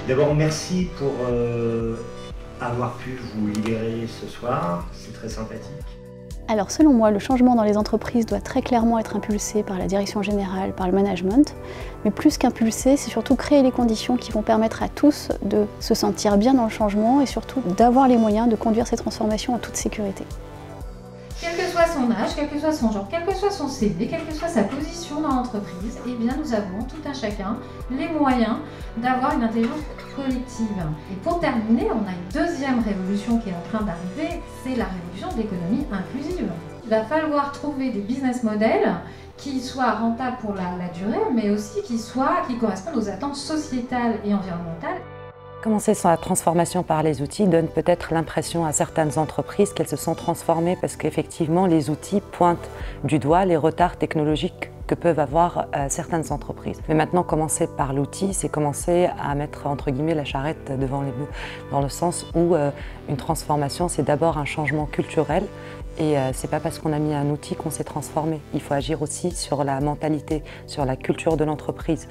D'abord, merci pour avoir pu vous libérer ce soir, c'est très sympathique. Alors selon moi, le changement dans les entreprises doit très clairement être impulsé par la direction générale, par le management. Mais plus qu'impulsé, c'est surtout créer les conditions qui vont permettre à tous de se sentir bien dans le changement et surtout d'avoir les moyens de conduire ces transformations en toute sécurité. Quel que soit son âge, quel que soit son genre, quel que soit son CV, quelle que soit sa position dans l'entreprise, eh bien nous avons tout un chacun les moyens d'avoir une intelligence collective. Et pour terminer, on a une deuxième révolution qui est en train d'arriver, c'est la révolution de l'économie inclusive. Il va falloir trouver des business models qui soient rentables pour la durée, mais aussi qui correspondent aux attentes sociétales et environnementales. Commencer sur la transformation par les outils donne peut-être l'impression à certaines entreprises qu'elles se sont transformées parce qu'effectivement les outils pointent du doigt les retards technologiques que peuvent avoir certaines entreprises. Mais maintenant, commencer par l'outil, c'est commencer à mettre entre guillemets la charrette devant les bœufs, dans le sens où une transformation, c'est d'abord un changement culturel. Et c'est pas parce qu'on a mis un outil qu'on s'est transformé. Il faut agir aussi sur la mentalité, sur la culture de l'entreprise,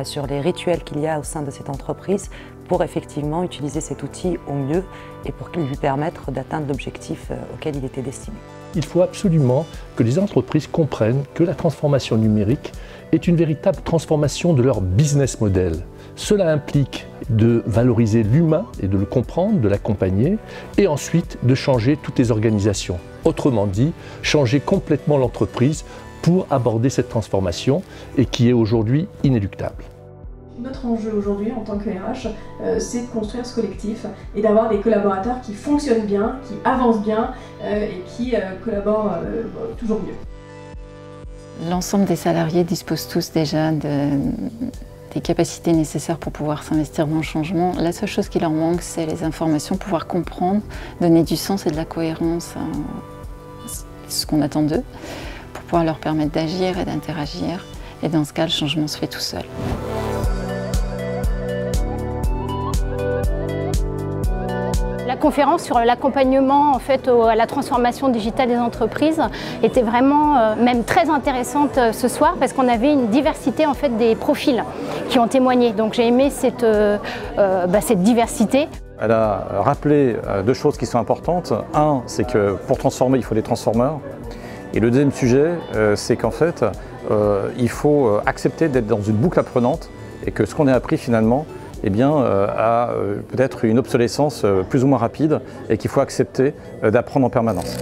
sur les rituels qu'il y a au sein de cette entreprise pour effectivement utiliser cet outil au mieux et pour qu'il lui permette d'atteindre l'objectif auquel il était destiné. Il faut absolument que les entreprises comprennent que la transformation numérique est une véritable transformation de leur business model. Cela implique de valoriser l'humain et de le comprendre, de l'accompagner, et ensuite de changer toutes les organisations. Autrement dit, changer complètement l'entreprise pour aborder cette transformation et qui est aujourd'hui inéluctable. Notre enjeu aujourd'hui en tant que RH, c'est de construire ce collectif et d'avoir des collaborateurs qui fonctionnent bien, qui avancent bien et qui collaborent toujours mieux. L'ensemble des salariés disposent tous déjà des capacités nécessaires pour pouvoir s'investir dans le changement. La seule chose qui leur manque, c'est les informations, pouvoir comprendre, donner du sens et de la cohérence à ce qu'on attend d'eux, pour pouvoir leur permettre d'agir et d'interagir. Et dans ce cas, le changement se fait tout seul. La conférence sur l'accompagnement à la transformation digitale des entreprises était vraiment même très intéressante ce soir parce qu'on avait une diversité des profils qui ont témoigné. Donc j'ai aimé cette diversité. Elle a rappelé deux choses qui sont importantes. Un, c'est que pour transformer, il faut des transformeurs. Et le deuxième sujet, c'est qu'en fait, il faut accepter d'être dans une boucle apprenante et que ce qu'on a appris finalement, a peut-être une obsolescence plus ou moins rapide et qu'il faut accepter d'apprendre en permanence.